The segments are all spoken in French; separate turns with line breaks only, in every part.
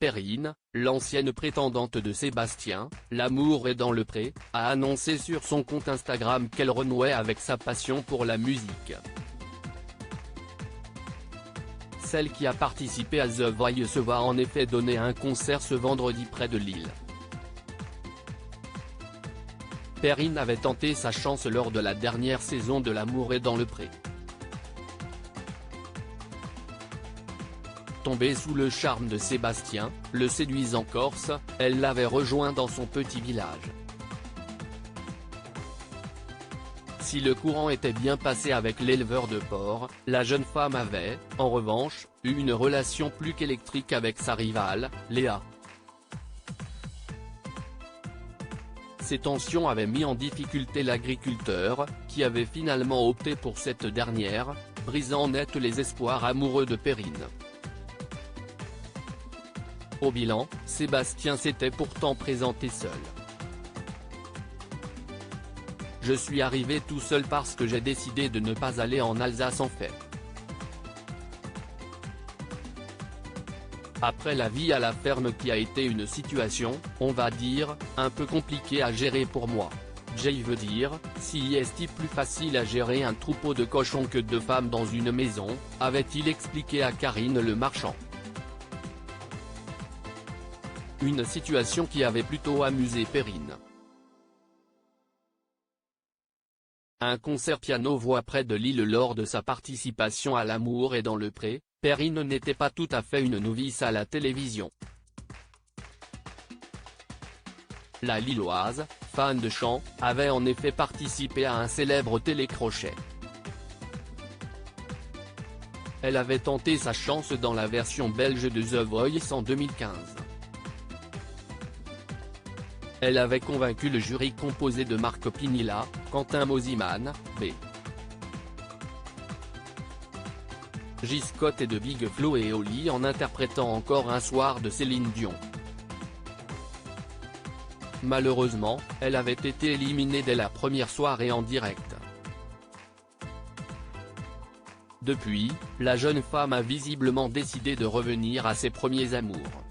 Perrine, l'ancienne prétendante de Sébastien, L'amour est dans le pré, a annoncé sur son compte Instagram qu'elle renouait avec sa passion pour la musique. Celle qui a participé à The Voice va en effet donner un concert ce vendredi près de Lille. Perrine avait tenté sa chance lors de la dernière saison de L'amour est dans le pré. Tombée sous le charme de Sébastien, le séduisant Corse, elle l'avait rejoint dans son petit village. Si le courant était bien passé avec l'éleveur de porcs, la jeune femme avait, en revanche, eu une relation plus qu'électrique avec sa rivale, Léa. Ces tensions avaient mis en difficulté l'agriculteur, qui avait finalement opté pour cette dernière, brisant net les espoirs amoureux de Perrine. Au bilan, Sébastien s'était pourtant présenté seul. Je suis arrivé tout seul parce que j'ai décidé de ne pas aller en Alsace en fait. Après la vie à la ferme qui a été une situation, on va dire, un peu compliquée à gérer pour moi. J'ai veut dire, si est-il plus facile à gérer un troupeau de cochons que de femmes dans une maison, avait-il expliqué à Karine Le Marchand. Une situation qui avait plutôt amusé Perrine. Un concert piano-voix près de Lille lors de sa participation à L'amour est dans le pré, Perrine n'était pas tout à fait une novice à la télévision. La Lilloise, fan de chant, avait en effet participé à un célèbre télécrochet. Elle avait tenté sa chance dans la version belge de The Voice en 2015. Elle avait convaincu le jury composé de Marc Pinilla, Quentin Mosiman, B. J. Scott et de Big Flo et Oli en interprétant Encore un soir de Céline Dion. Malheureusement, elle avait été éliminée dès la première soirée en direct. Depuis, la jeune femme a visiblement décidé de revenir à ses premiers amours.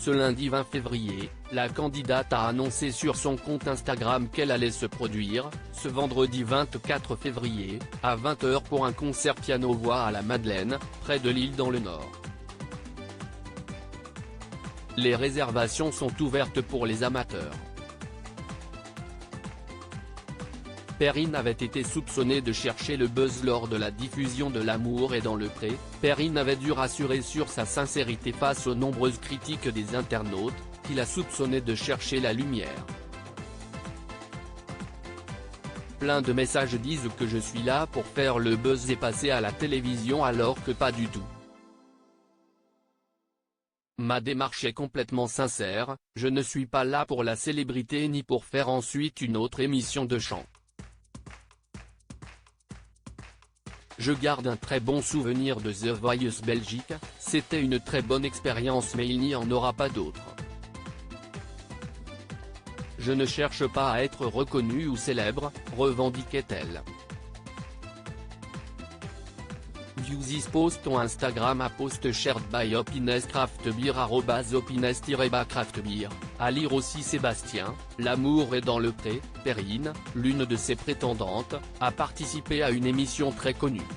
Ce lundi 20 février, la candidate a annoncé sur son compte Instagram qu'elle allait se produire, ce vendredi 24 février, à 20 h pour un concert piano-voix à la Madeleine, près de Lille dans le Nord. Les réservations sont ouvertes pour les amateurs. Perrine avait été soupçonnée de chercher le buzz lors de la diffusion de L'amour est dans le pré. Perrine avait dû rassurer sur sa sincérité face aux nombreuses critiques des internautes, qui la soupçonnaient de chercher la lumière. Plein de messages disent que je suis là pour faire le buzz et passer à la télévision alors que pas du tout. Ma démarche est complètement sincère, je ne suis pas là pour la célébrité ni pour faire ensuite une autre émission de chant. Je garde un très bon souvenir de The Voice Belgique, c'était une très bonne expérience mais il n'y en aura pas d'autre. Je ne cherche pas à être reconnue ou célèbre, revendiquait-elle. View this post on Instagram à post shared by @opinezcraftbeer @opinez-craftbeer, à lire aussi Sébastien, L'amour est dans le pré, Perrine, l'une de ses prétendantes, a participé à une émission très connue.